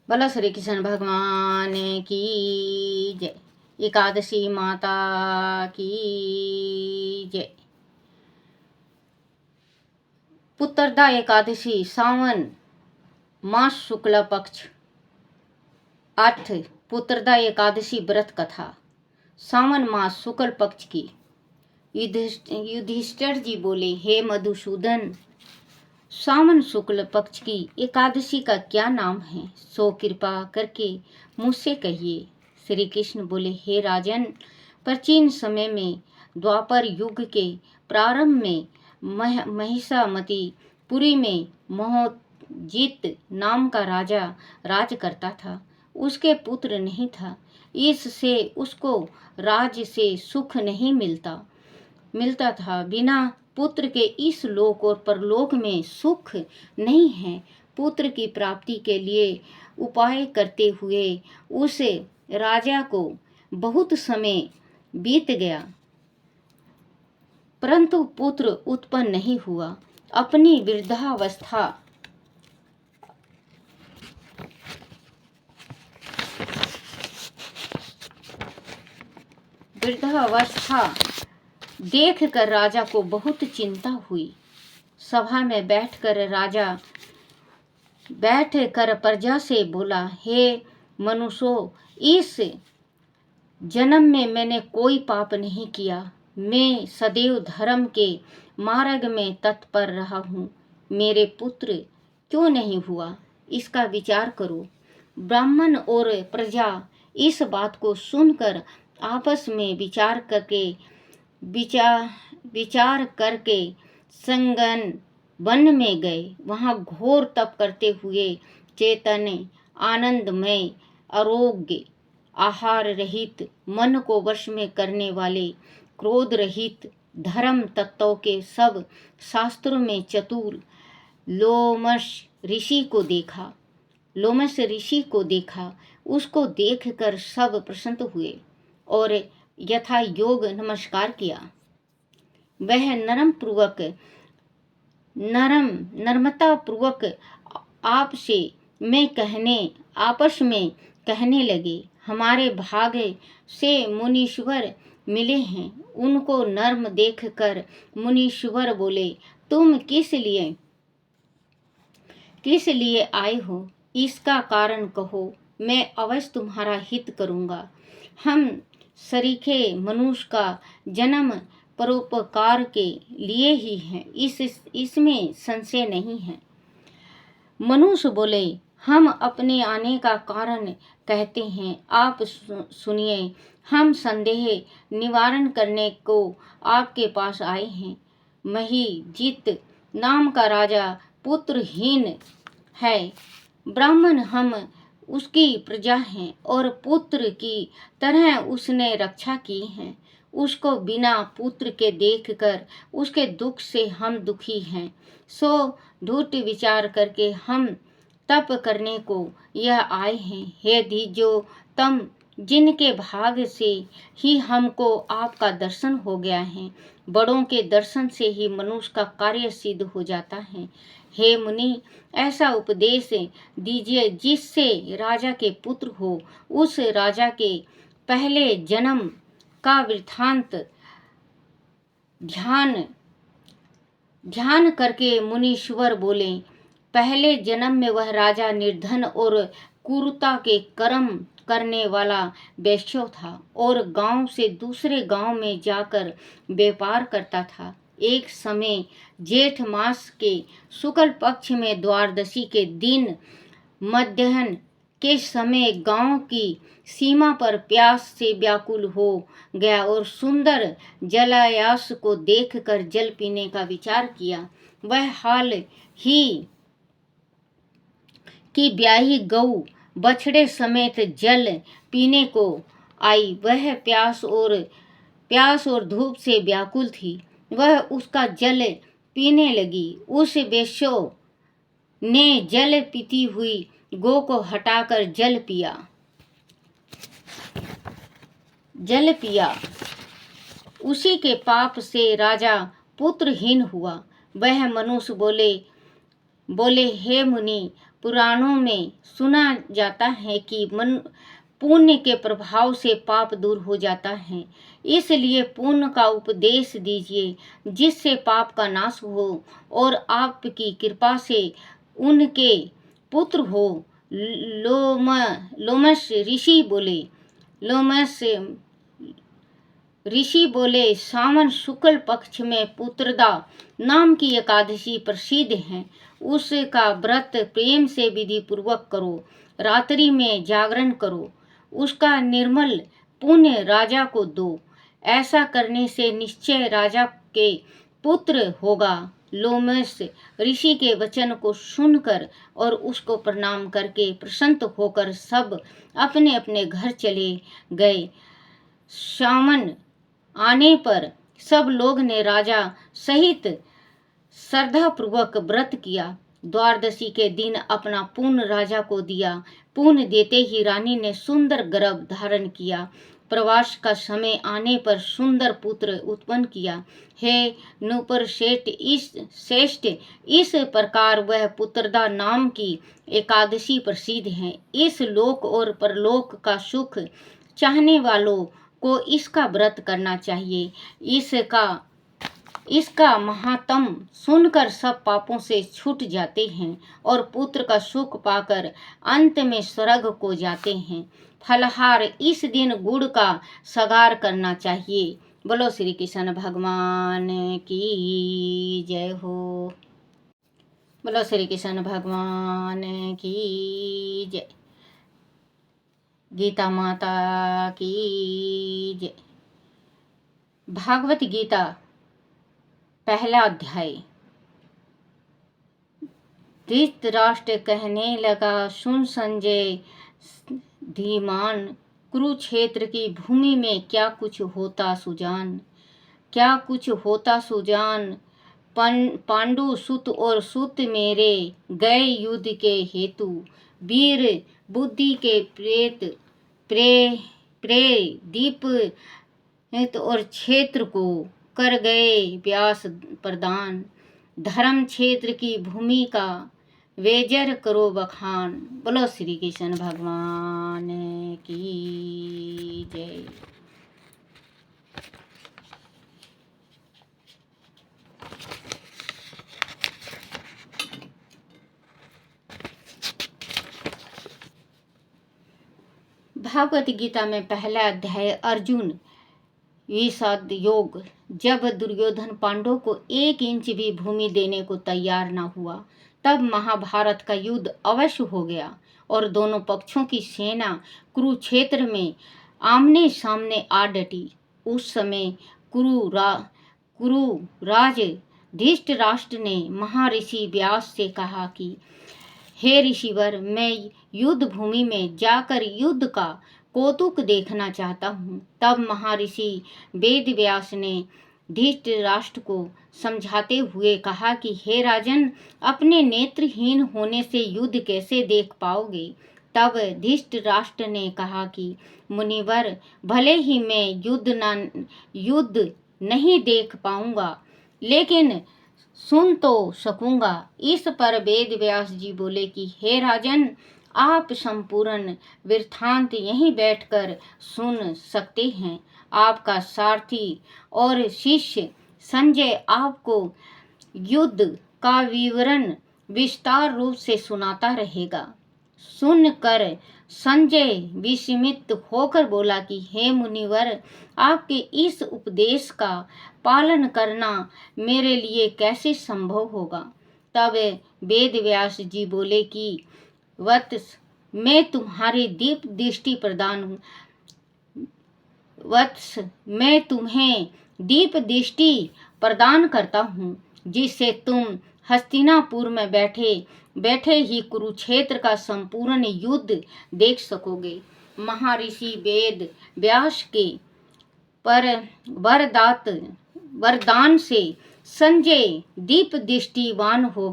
बोलो श्री कृष्ण भगवान की जय। एकादशी माता की जय। पुत्रदा एकादशी सावन मास शुक्ल पक्ष 8 पुत्रदा एकादशी व्रत कथा सावन मास शुक्ल पक्ष की। युधिष्ठिर जी बोले, हे मधुसूदन, सावन शुक्ल पक्ष की एकादशी का क्या नाम है, सो कृपा करके मुझसे कहिए। श्री कृष्ण बोले, हे राजन, प्राचीन समय में द्वापर युग के प्रारंभ में महिषामती पुरी में मोहजित नाम का राजा राज करता था। उसके पुत्र नहीं था, इससे उसको राज्य से सुख नहीं मिलता था। बिना पुत्र के इस लोक और परलोक में सुख नहीं है। पुत्र की प्राप्ति के लिए उपाय करते हुए उस राजा को बहुत समय बीत गया, परंतु पुत्र उत्पन्न नहीं हुआ। अपनी वृद्धावस्था देखकर राजा को बहुत चिंता हुई। सभा में बैठकर प्रजा से बोला, हे मनुष्यों, इस जन्म में मैंने कोई पाप नहीं किया। मैं सदैव धर्म के मार्ग में तत्पर रहा हूँ। मेरे पुत्र क्यों नहीं हुआ, इसका विचार करो। ब्राह्मण और प्रजा इस बात को सुनकर आपस में विचार करके संगन वन में गए। वहाँ घोर तप करते हुए चैतन्य आनंदमय आरोग्य आहार रहित मन को वश में करने वाले क्रोध रहित धर्म तत्वों के सब शास्त्रों में चतुर लोमश ऋषि को देखा। उसको देखकर सब प्रसन्न हुए और यथा योग नमस्कार किया। वह नम्रता पूर्वक आपस में कहने लगे, हमारे भाग्य से मुनीश्वर मिले हैं। उनको नर्म देखकर मुनीश्वर बोले, तुम किस लिए आए हो, इसका कारण कहो, मैं अवश्य तुम्हारा हित करूंगा। हम सरीखे मनुष्य का जन्म परोपकार के लिए ही है, इसमें संशय नहीं है। मनुष्य बोले, हम अपने आने का कारण कहते हैं, आप सुनिए। हम संदेह निवारण करने को आपके पास आए हैं। महिजित नाम का राजा पुत्रहीन है। ब्राह्मण हम उसकी प्रजा हैं और पुत्र की तरह उसने रक्षा की है। उसको बिना पुत्र के देखकर उसके दुख से हम दुखी हैं। सो धूर्त विचार करके हम तप करने को यह आए हैं। हे धीजो, तम जिनके भाग्य से ही हमको आपका दर्शन हो गया है। बड़ों के दर्शन से ही मनुष्य का कार्य सिद्ध हो जाता है। हे मुनि, ऐसा उपदेश दीजिए जिससे राजा के पुत्र हो। उस राजा के पहले जन्म का वृत्तांत ध्यान करके मुनीश्वर बोले, पहले जन्म में वह राजा निर्धन और क्रूरता के कर्म करने वाला वैश्य था और गांव से दूसरे गांव में जाकर व्यापार करता था। एक समय जेठ मास के शुक्ल पक्ष में द्वादशी के दिन मध्याह्न के समय गांव की सीमा पर प्यास से व्याकुल हो गया और सुंदर जलाशय को देखकर जल पीने का विचार किया। वह हाल ही की ब्याही गऊ बछड़े समेत जल पीने को आई। वह प्यास और धूप से व्याकुल थी। वह उसका जल पीने लगी। उस वेश्या ने जल पीती हुई गौ को हटाकर जल पिया। उसी के पाप से राजा पुत्रहीन हुआ। वह मनुष्य बोले, हे मुनि, पुराणों में सुना जाता है कि पुण्य के प्रभाव से पाप दूर हो जाता है। इसलिए पुण्य का उपदेश दीजिए जिससे पाप का नाश हो और आपकी कृपा से उनके पुत्र हो। लोमस ऋषि बोले सावन शुक्ल पक्ष में पुत्रदा नाम की एकादशी प्रसिद्ध है। उसका व्रत प्रेम से विधि पूर्वक करो, रात्रि में जागरण करो, उसका निर्मल पुण्य राजा को दो। ऐसा करने से निश्चय राजा के पुत्र होगा। लोमस ऋषि के वचन को सुनकर और उसको प्रणाम करके प्रसन्न होकर सब अपने अपने घर चले गए। सावन आने पर सब लोग ने राजा सहित श्रद्धापूर्वक व्रत किया। द्वादशी के दिन अपना पुण्य राजा को दिया। पुण्य देते ही रानी ने सुंदर गर्भ धारण किया। प्रवास का समय आने पर सुंदर पुत्र उत्पन्न किया। हे नूपुर श्रेष्ठ, इस प्रकार वह पुत्रदा नाम की एकादशी प्रसिद्ध है। इस लोक और परलोक का सुख चाहने वालों को इसका व्रत करना चाहिए। इसका महात्म सुनकर सब पापों से छूट जाते हैं और पुत्र का सुख पाकर अंत में स्वर्ग को जाते हैं। फलहार इस दिन गुड़ का सगार करना चाहिए। बोलो श्री कृष्ण भगवान की जय हो। बोलो श्री कृष्ण भगवान की जय। गीता माता की जय। भागवत गीता पहला अध्याय। धृतराष्ट्र कहने लगा, सुन संजय धीमान, कुरुक्षेत्र की भूमि में क्या कुछ होता सुजान। पांडु सुत और सुत मेरे गए युद्ध के हेतु। वीर बुद्धि के दीप और क्षेत्र को कर गए व्यास प्रदान। धर्म क्षेत्र की भूमि का वेजर करो बखान। बोलो श्री कृष्ण भगवान की जय। भागवत गीता में पहला अध्याय। अर्जुन विषाद योग। जब दुर्योधन पांडवों को 1 इंच भी भूमि देने को तैयार न हुआ, तब महाभारत का युद्ध अवश्य हो गया और दोनों पक्षों की सेना कुरुक्षेत्र में आमने सामने आ डटी। उस समय कुरुराज धृतराष्ट्र ने महर्षि व्यास से कहा कि हे ऋषिवर, मैं युद्ध भूमि में जाकर युद्ध का कौतुक देखना चाहता हूँ। तब महर्षि वेद व्यास ने धृतराष्ट्र को समझाते हुए कहा कि हे राजन, अपने नेत्रहीन होने से युद्ध कैसे देख पाओगे। तब धृतराष्ट्र ने कहा कि मुनिवर, भले ही मैं युद्ध नहीं देख पाऊंगा, लेकिन सुन तो सकूंगा। इस पर वेद व्यास जी बोले कि हे राजन, आप संपूर्ण वृत्तांत यहीं बैठकर सुन सकते हैं। आपका सारथी और शिष्य संजय आपको युद्ध का विवरण विस्तार रूप से सुनाता रहेगा। सुनकर संजय विस्मित होकर बोला कि हे मुनिवर, आपके इस उपदेश का पालन करना मेरे लिए कैसे संभव होगा। तब वेद व्यास जी बोले कि वत्स, मैं तुम्हें दीप दृष्टि प्रदान करता हूँ, जिससे तुम हस्तिनापुर में बैठे ही कुरुक्षेत्र का संपूर्ण युद्ध देख सकोगे। महर्षि वेद व्यास के पर वरदान से संजय दीप दृष्टिवान हो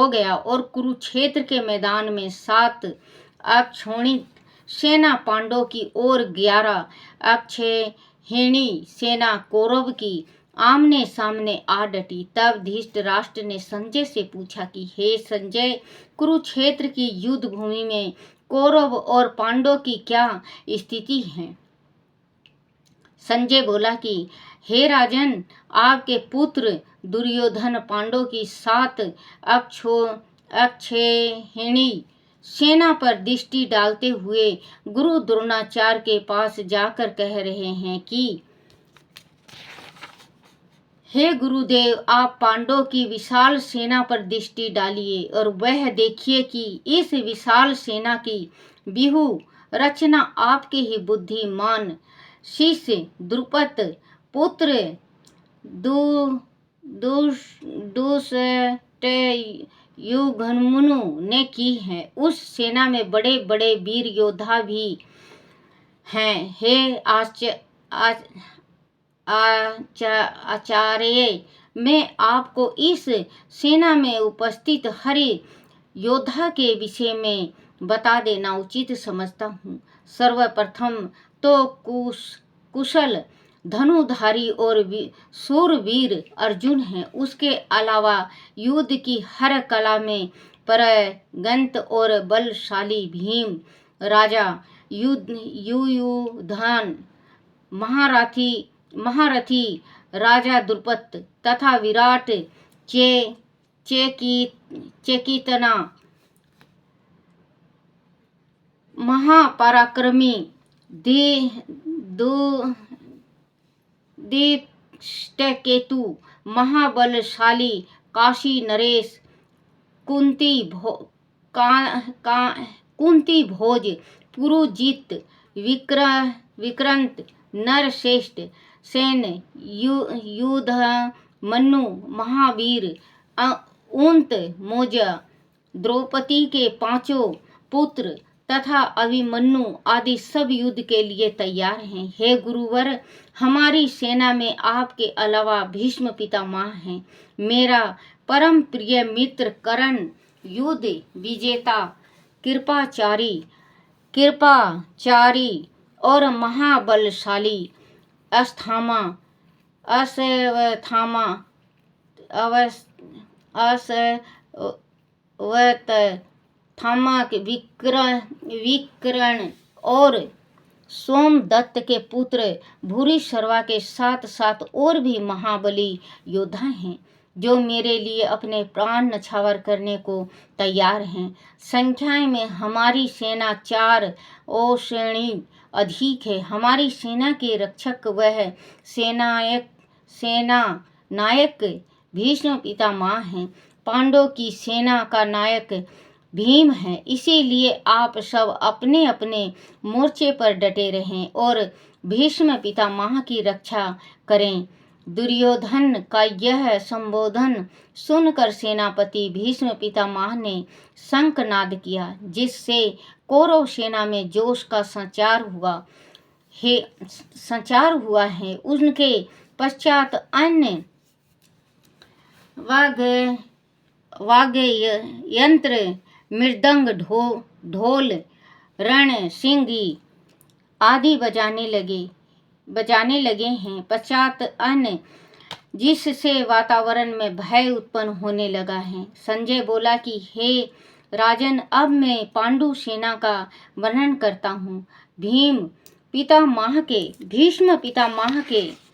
गया और कुरुक्षेत्र के मैदान में 7 अक्षौहिणी सेना पांडवों की और 11 अक्षौहिणी सेना कौरव की आमने सामने आ डटी। तब धृतराष्ट्र ने संजय से पूछा कि हे संजय, कुरुक्षेत्र की युद्ध भूमि में कौरव और पांडवों की क्या स्थिति है? संजय बोला कि हे राजन, आपके पुत्र दुर्योधन पांडवों की 7 अक्षौहिणी सेना पर दृष्टि डालते हुए गुरु द्रोणाचार्य के पास जाकर कह रहे हैं कि हे गुरुदेव, आप पांडवों की विशाल सेना पर दृष्टि डालिए और वह देखिए कि इस विशाल सेना की व्यूह रचना आपके ही बुद्धिमान शिष्य द्रुपद पुत्र दुष्टयुम्न ने की है। उस सेना में बड़े बड़े वीर योद्धा भी हैं। हे आचार्य, मैं आपको इस सेना में उपस्थित हर योद्धा के विषय में बता देना उचित समझता हूँ। सर्वप्रथम तो कुशल धनुधारी और शूरवीर अर्जुन है। उसके अलावा युद्ध की हर कला में पारंगत और बलशाली भीम, राजा युयुधान, महारथी राजा द्रुपद तथा विराट चेकितना महापराक्रमी दृष्टकेतु, महाबलशाली काशी नरेश, कुंती भोज, पुरुजित, विक्रांत, नरश्रेष्ठ, सेन युद्धमन्यु, महावीर, उंत मौजा, द्रौपदी के 5 पुत्र तथा अभिमन्यु आदि सब युद्ध के लिए तैयार हैं। हे गुरुवर, हमारी सेना में आपके अलावा भीष्म पितामह हैं। मेरा परम प्रिय मित्र कर्ण, युद्ध विजेता, कृपाचारी और महाबलशाली अश्वत्थामा विकर्ण और सोमदत्त के पुत्र भूरिश्रवा के साथ साथ और भी महाबली योद्धा हैं, जो मेरे लिए अपने प्राण न्यौछावर करने को तैयार हैं। संख्या में हमारी सेना 4 औषणी अधिक है। हमारी सेना के रक्षक वह सेना नायक भीष्म पितामह हैं। पांडवों की सेना का नायक भीम है। इसीलिए आप सब अपने अपने मोर्चे पर डटे रहें और भीष्म पितामह की रक्षा करें। दुर्योधन का यह संबोधन सुनकर सेनापति भीष्म पितामह ने शंखनाद किया, जिससे कौरव सेना में जोश का संचार हुआ है। उनके पश्चात अन्य वाद्य यंत्र, मृदंग, ढोल, रण सिंगी आदि बजाने लगे हैं। पश्चात अन्य, जिससे वातावरण में भय उत्पन्न होने लगा है। संजय बोला कि हे राजन, अब मैं पांडु सेना का वर्णन करता हूँ। भीष्म पितामह के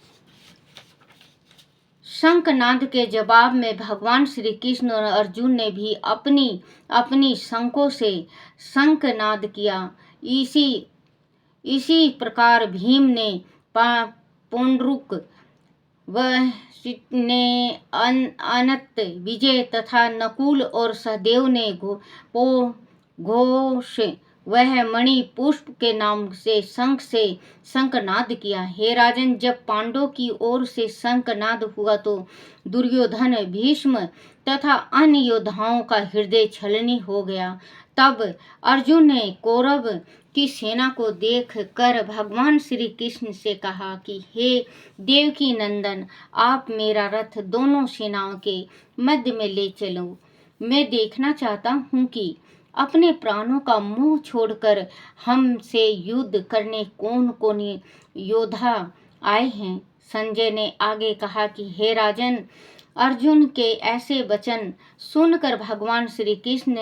शंखनाद के जवाब में भगवान श्री कृष्ण और अर्जुन ने भी अपनी अपनी शंखों से शंखनाद किया। इसी प्रकार भीम ने पौंड्रुक ने अनंत विजय तथा नकुल और सहदेव ने घोष वह मणि पुष्प के नाम से शंखनाद किया। हे राजन, जब पांडवों की ओर से शंखनाद हुआ तो दुर्योधन, भीष्म तथा अन्य योद्धाओं का हृदय छलनी हो गया। तब अर्जुन ने कौरव की सेना को देख कर भगवान श्री कृष्ण से कहा कि हे देवकी नंदन, आप मेरा रथ दोनों सेनाओं के मध्य में ले चलो। मैं देखना चाहता हूँ कि अपने प्राणों का मोह छोड़कर हमसे युद्ध करने कौन कौन योद्धा आए हैं। संजय ने आगे कहा कि हे राजन, अर्जुन के ऐसे वचन सुनकर भगवान श्री कृष्ण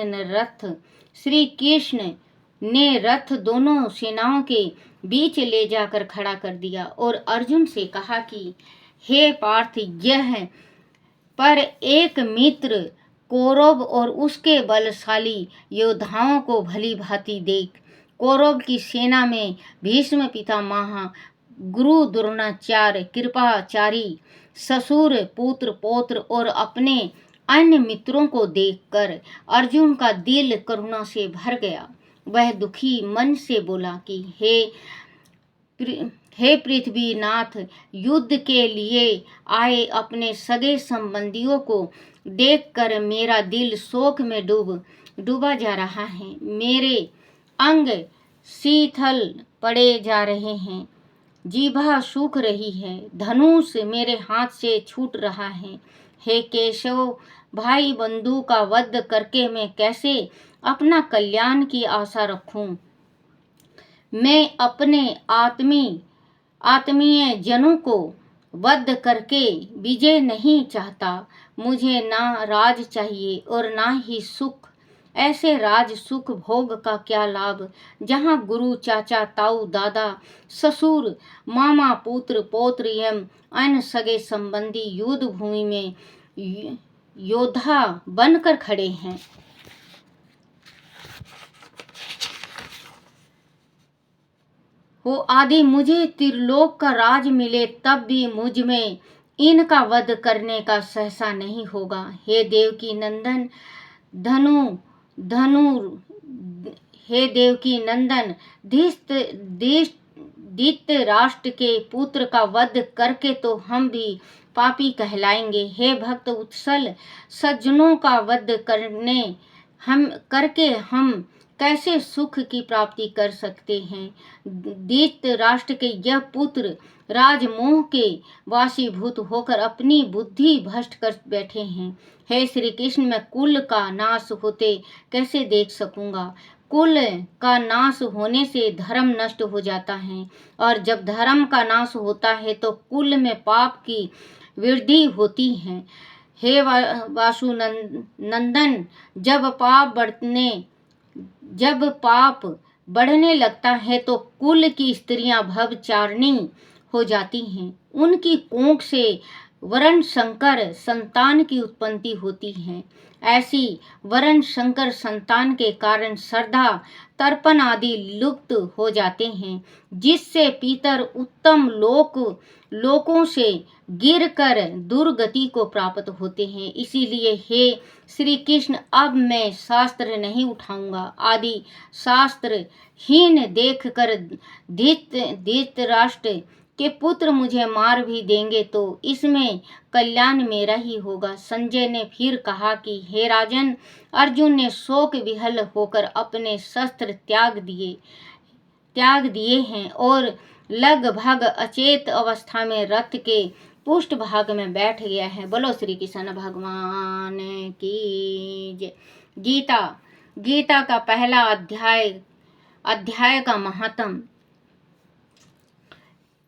ने रथ दोनों सेनाओं के बीच ले जाकर खड़ा कर दिया और अर्जुन से कहा कि हे पार्थ, यह पर एक मित्र कौरव और उसके बलशाली योद्धाओं को भली भांति देख। कौरव की सेना में भीष्म पितामह, गुरु द्रोणाचार्य, कृपाचारी, ससुर, पुत्र, पौत्र और अपने अन्य मित्रों को देखकर अर्जुन का दिल करुणा से भर गया। वह दुखी मन से बोला कि हे पृथ्वीनाथ, युद्ध के लिए आए अपने सगे संबंधियों को देखकर मेरा दिल शोक में डूबा जा रहा है। मेरे अंग शीतल पड़े जा रहे हैं, जीभा सूख रही है, धनुष मेरे हाथ से छूट रहा है। हे केशव भाई बंधु का वध करके मैं कैसे अपना कल्याण की आशा रखूं। मैं अपने आत्मीय जनों को वध करके विजय नहीं चाहता। मुझे ना राज चाहिए और ना ही सुख। ऐसे राज सुख भोग का क्या लाभ, जहाँ गुरु, चाचा, ताऊ, दादा, ससुर, मामा, पुत्र, पौत्र एवं अन्य सगे संबंधी युद्ध भूमि में योद्धा बनकर खड़े हैं। हो आदि मुझे त्रिलोक का राज मिले तब भी मुझ में इनका वध करने का सहसा नहीं होगा। हे देवकी नंदन हे देवकी नंदन, धृतराष्ट्र के पुत्र का वध करके तो हम भी पापी कहलाएंगे। हे भक्त उत्सल, सज्जनों का वध करके हम कैसे सुख की प्राप्ति कर सकते हैं। धृतराष्ट्र के यह पुत्र राजमोह के वाशीभूत होकर अपनी बुद्धि भ्रष्ट कर बैठे हैं। हे श्री कृष्ण, मैं कुल का नाश होते कैसे देख सकूंगा। कुल का नाश होने से धर्म नष्ट हो जाता है और जब धर्म का नाश होता है तो कुल में पाप की वृद्धि होती है। हे वासुनंदन, जब पाप बढ़ने लगता है तो कुल की स्त्रियां भवचारिणी हो जाती हैं। उनकी कोख से वरण शंकर संतान की उत्पत्ति होती है। ऐसी वरण शंकर संतान के कारण श्रद्धा, तर्पण आदि लुप्त हो जाते हैं, जिससे पितर उत्तम लोकों से गिरकर दुर्गति को प्राप्त होते हैं। इसीलिए हे श्री कृष्ण, अब मैं शास्त्र नहीं उठाऊंगा। आदि शास्त्र हीन देखकर धृतराष्ट्र के पुत्र मुझे मार भी देंगे तो इसमें कल्याण मेरा ही होगा। संजय ने फिर कहा कि हे राजन, अर्जुन ने शोक विहल होकर अपने शस्त्र त्याग दिए हैं और लगभग अचेत अवस्था में रथ के पुष्ट भाग में बैठ गया है। बोलो श्री कृष्ण भगवान की जय। गीता का पहला अध्याय का महत्म।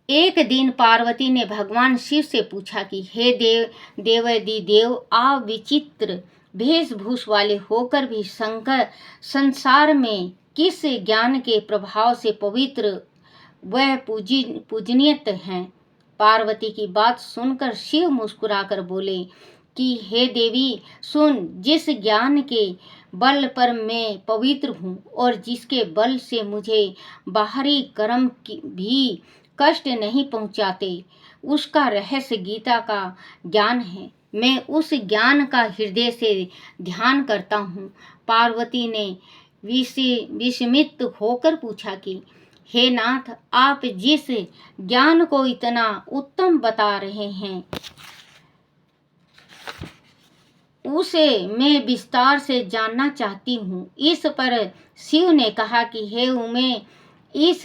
एक दिन पार्वती ने भगवान शिव से पूछा कि हे देव, आप विचित्र वेशभूष वाले होकर भी संसार में किस ज्ञान के प्रभाव से पवित्र व पूजनीय हैं। पार्वती की बात सुनकर शिव मुस्कुराकर बोले कि हे देवी सुन, जिस ज्ञान के बल पर मैं पवित्र हूँ और जिसके बल से मुझे बाहरी कर्म भी कष्ट नहीं पहुँचाते, उसका रहस्य गीता का ज्ञान है। मैं उस ज्ञान का हृदय से ध्यान करता हूँ। पार्वती ने विस्मित होकर पूछा कि हे नाथ, आप जिस ज्ञान को इतना उत्तम बता रहे हैं उसे मैं विस्तार से जानना चाहती हूँ। इस पर शिव ने कहा कि हे उमे, इस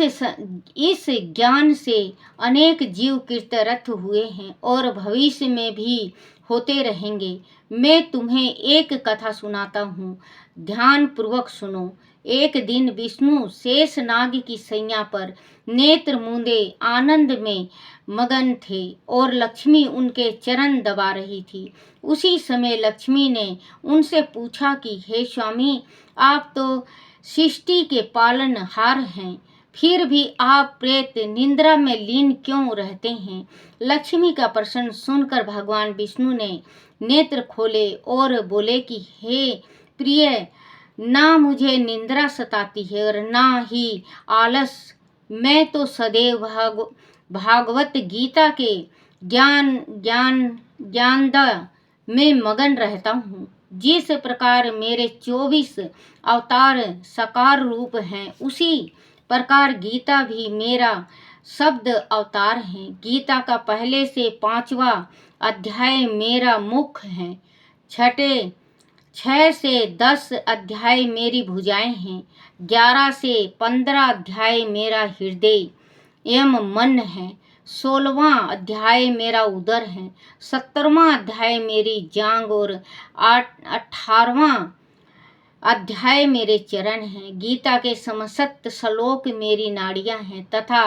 ज्ञान से अनेक जीव कृतरथ हुए हैं और भविष्य में भी होते रहेंगे। मैं तुम्हें एक कथा सुनाता हूँ, ध्यान पूर्वक सुनो। एक दिन विष्णु शेषनाग की सैया पर नेत्र मूंदे आनंद में मगन थे और लक्ष्मी उनके चरण दबा रही थी। उसी समय लक्ष्मी ने उनसे पूछा कि हे स्वामी, आप तो सृष्टि के पालनहार हैं, फिर भी आप प्रेत निद्रा में लीन क्यों रहते हैं? लक्ष्मी का प्रश्न सुनकर भगवान विष्णु ने नेत्र खोले और बोले कि हे प्रिय, ना मुझे निंद्रा सताती है और ना ही आलस। मैं तो सदैव भागवत गीता के ज्ञानदा में मगन रहता हूँ। जिस प्रकार मेरे 24 अवतार साकार रूप हैं, उसी प्रकार गीता भी मेरा शब्द अवतार है। गीता का पहले से 5वां अध्याय मेरा मुख है। 6 से 10 अध्याय मेरी भुजाएं हैं। 11 से 15 अध्याय मेरा हृदय एवं मन है। 16वां अध्याय मेरा उदर है। 17वां अध्याय मेरी जांग और 18वां अध्याय मेरे चरण हैं। गीता के समस्त श्लोक मेरी नाड़ियां हैं तथा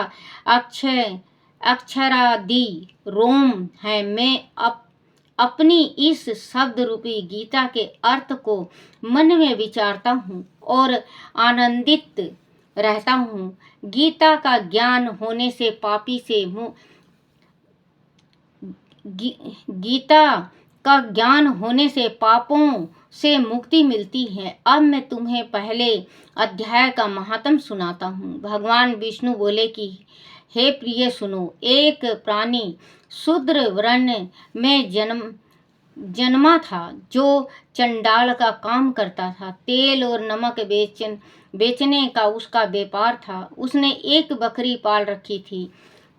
अक्षरादि रोम है। मैं अपनी इस शब्द रूपी गीता के अर्थ को मन में विचारता हूँ और आनंदित रहता हूँ। गीता का ज्ञान होने से गीता का ज्ञान होने से पापों से मुक्ति मिलती है। अब मैं तुम्हें पहले अध्याय का महात्म सुनाता हूँ। भगवान विष्णु बोले कि हे प्रिय सुनो, एक प्राणी शूद्र वर्ण में जन्मा था जो चंडाल का काम करता था। तेल और नमक बेचने का उसका व्यापार था। उसने एक बकरी पाल रखी थी।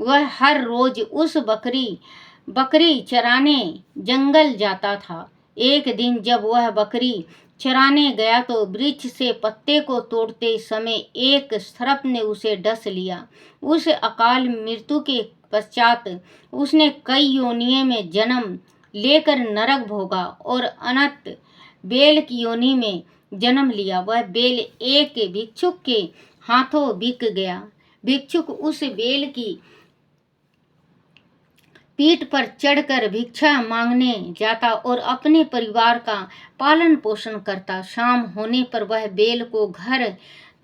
वह हर रोज उस बकरी चराने जंगल जाता था। एक दिन जब वह बकरी चराने गया तो वृक्ष से पत्ते को तोड़ते समय एक सर्प ने उसे डस लिया। उस अकाल मृत्यु के पश्चात उसने कई योनियों में जन्म लेकर नरक भोगा और अनंत बेल की योनि में जन्म लिया। वह बेल एक भिक्षुक के हाथों बिक गया। भिक्षुक उस बेल की पीठ पर चढ़कर भिक्षा मांगने जाता और अपने परिवार का पालन पोषण करता। शाम होने पर वह बेल को घर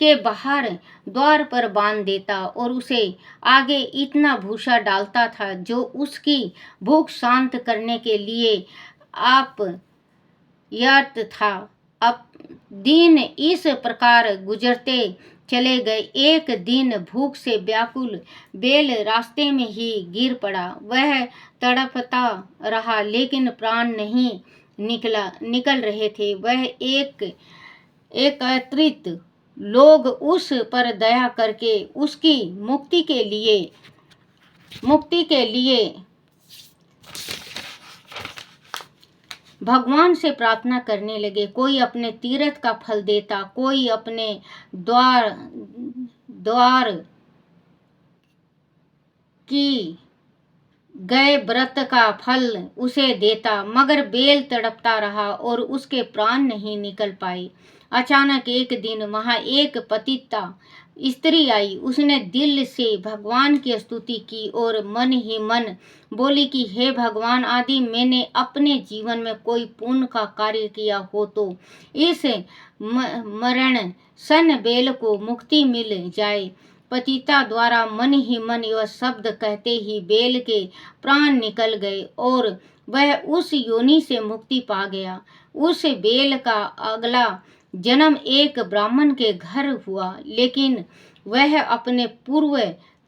के बाहर द्वार पर बांध देता और उसे आगे इतना भूसा डालता था जो उसकी भूख शांत करने के लिए आप यत था। अब दिन इस प्रकार गुजरते चले गए। एक दिन भूख से व्याकुल बेल रास्ते में ही गिर पड़ा। वह तड़पता रहा लेकिन प्राण नहीं निकल रहे थे। वह एकत्रित लोग उस पर दया करके उसकी मुक्ति के लिए भगवान से प्रार्थना करने लगे। कोई अपने तीर्थ का फल देता, कोई अपने द्वार की गए व्रत का फल उसे देता, मगर बेल तड़पता रहा और उसके प्राण नहीं निकल पाए। अचानक एक दिन वहां एक पतिता स्त्री आई। उसने दिल से भगवान की स्तुति की और मन ही मन बोली कि हे भगवान आदि, मैंने अपने जीवन में कोई पुण्य का कार्य किया हो तो इस मरण सन बेल को मुक्ति मिल जाए। पतिता द्वारा मन ही मन यह शब्द कहते ही बेल के प्राण निकल गए और वह उस योनि से मुक्ति पा गया। उस बेल का अगला जन्म एक ब्राह्मण के घर हुआ, लेकिन वह अपने पूर्व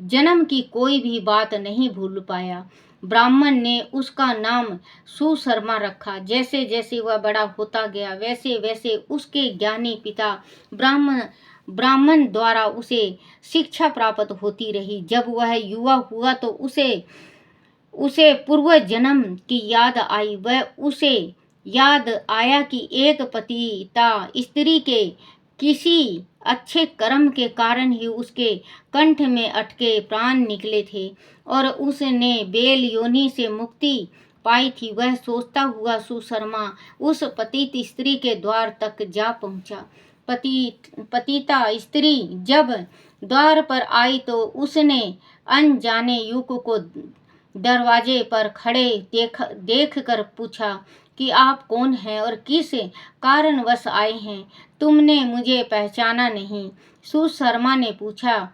जन्म की कोई भी बात नहीं भूल पाया। ब्राह्मण ने उसका नाम सुशर्मा रखा। जैसे जैसे वह बड़ा होता गया वैसे वैसे उसके ज्ञानी पिता ब्राह्मण द्वारा उसे शिक्षा प्राप्त होती रही। जब वह युवा हुआ तो उसे पूर्व जन्म की याद आई। वह उसे याद आया कि एक पतिता स्त्री के किसी अच्छे कर्म के कारण ही उसके कंठ में अटके प्राण निकले थे और उसने बेल योनि से मुक्ति पाई थी। वह सोचता हुआ सुशर्मा उस पतित स्त्री के द्वार तक जा पहुंचा। पतिता स्त्री जब द्वार पर आई तो उसने अनजाने युवक को दरवाजे पर खड़े देख कर पूछा कि आप कौन हैं और किस कारणवश आए हैं? तुमने मुझे पहचाना नहीं? सुशर्मा ने पूछा।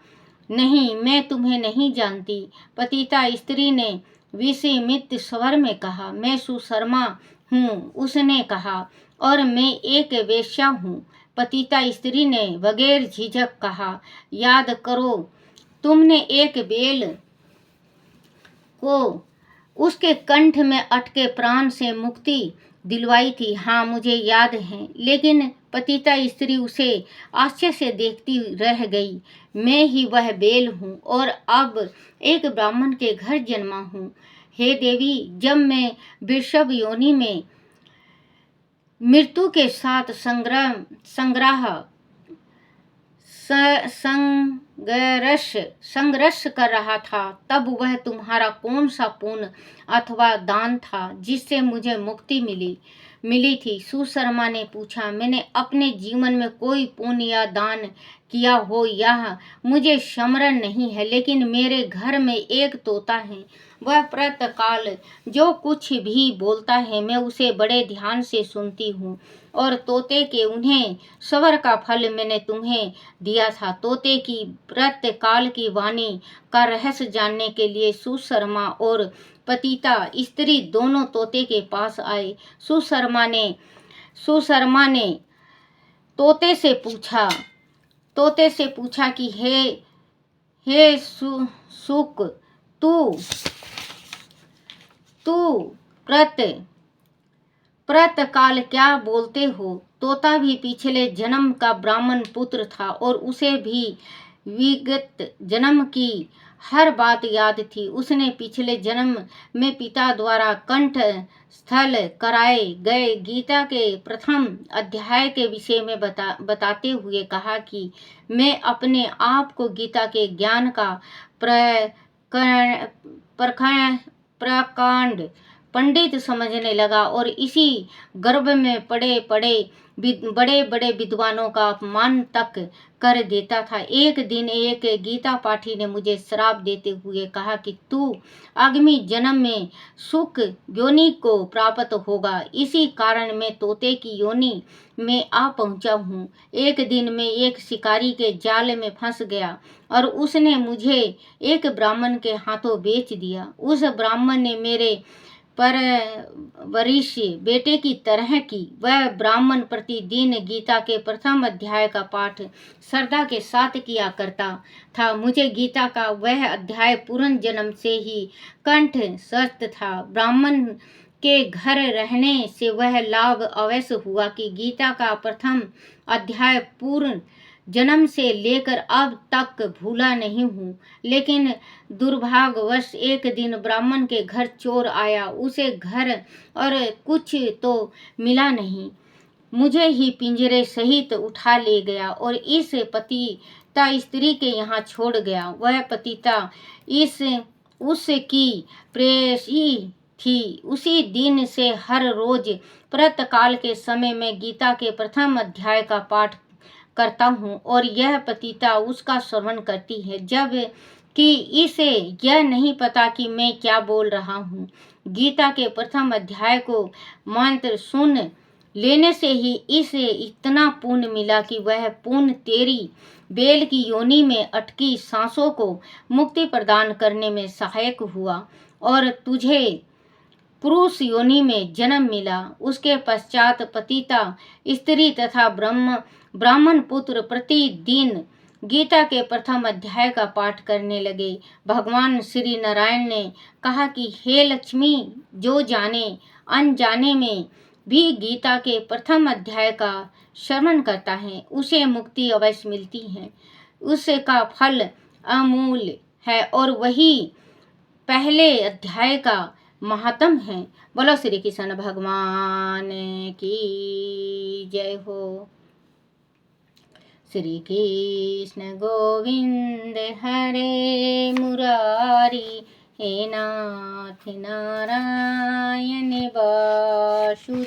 नहीं, मैं तुम्हें नहीं जानती, पतिता स्त्री ने विस्मित स्वर में कहा। मैं सुशर्मा हूँ, उसने कहा, और मैं एक वेश्या हूँ। पतिता स्त्री ने बगैर झिझक कहा। याद करो, तुमने एक बेल को उसके कंठ में अटके प्राण से मुक्ति दिलवाई थी। हाँ, मुझे याद है। लेकिन पतिता स्त्री उसे आश्चर्य से देखती रह गई। मैं ही वह बेल हूँ और अब एक ब्राह्मण के घर जन्मा हूँ। हे देवी, जब मैं वृषभ योनि में मृत्यु के साथ संघर्ष कर रहा था, तब वह तुम्हारा कौन सा पुण्य अथवा दान था जिससे मुझे मुक्ति मिली थी? सुशर्मा ने पूछा। मैंने अपने जीवन में कोई पुण्य या दान किया हो यह मुझे स्मरण नहीं है, लेकिन मेरे घर में एक तोता है। वह प्रातःकाल जो कुछ भी बोलता है मैं उसे बड़े ध्यान से सुनती हूँ, और तोते के उन्हें स्वर का फल मैंने तुम्हें दिया था। तोते की प्रातःकाल की वाणी का रहस्य जानने के लिए सुशर्मा और पतिता स्त्री दोनों तोते के पास आए। सुशर्मा ने तोते से पूछा कि हे सुक, तू प्रातःकाल क्या बोलते हो? तोता भी पिछले जन्म का ब्राह्मण पुत्र था और उसे भी विगत जन्म की हर बात याद थी। उसने पिछले जन्म में पिता द्वारा कंठस्थल कराए गए गीता के प्रथम अध्याय के विषय में बताते हुए कहा कि मैं अपने आप को गीता के ज्ञान का प्रकांड पंडित समझने लगा और इसी गर्भ में बड़े बड़े विद्वानों का अपमान तक कर देता था। एक दिन एक गीता पाठी ने मुझे श्राप देते हुए कहा कि तू आगामी जन्म में सुक योनि को प्राप्त होगा। इसी कारण मैं तोते की योनि में आ पहुंचा हूँ। एक दिन मैं एक शिकारी के जाल में फंस गया और उसने मुझे एक ब्राह्मण के हाथों बेच दिया। उस ब्राह्मण ने मेरे परवरिश बेटे की तरह की। वह ब्राह्मण प्रतिदिन गीता के प्रथम अध्याय का पाठ श्रद्धा के साथ किया करता था। मुझे गीता का वह अध्याय पूर्ण जन्म से ही कंठस्थ था। ब्राह्मण के घर रहने से वह लाभ अवश्य हुआ कि गीता का प्रथम अध्याय पूर्ण जन्म से लेकर अब तक भूला नहीं हूँ। लेकिन दुर्भाग्यवश एक दिन ब्राह्मण के घर चोर आया। उसे घर और कुछ तो मिला नहीं, मुझे ही पिंजरे सहित उठा ले गया और इस पतिता स्त्री के यहाँ छोड़ गया। वह पतिता उसकी प्रेयसी थी। उसी दिन से हर रोज प्रातःकाल के समय में गीता के प्रथम अध्याय का पाठ करता हूँ और यह पतिता उसका श्रवण करती है, जब कि इसे यह नहीं पता कि मैं क्या बोल रहा हूँ। गीता के प्रथम अध्याय को मंत्र सुन लेने से ही इसे इतना पुण्य मिला कि वह पुण्य तेरी बेल की योनि में अटकी सांसों को मुक्ति प्रदान करने में सहायक हुआ और तुझे पुरुष योनि में जन्म मिला। उसके पश्चात पतिता स्त्री तथा ब्राह्मण पुत्र प्रतिदिन गीता के प्रथम अध्याय का पाठ करने लगे। भगवान श्री नारायण ने कहा कि हे लक्ष्मी, जो जाने अनजाने में भी गीता के प्रथम अध्याय का श्रवण करता है उसे मुक्ति अवश्य मिलती है। उसका फल अमूल्य है और वही पहले अध्याय का महात्म है। बोलो श्री कृष्ण भगवान की जय हो। श्री कृष्ण गोविंद हरे मुरारी, हे नाथ नारायण वासुदेवाय।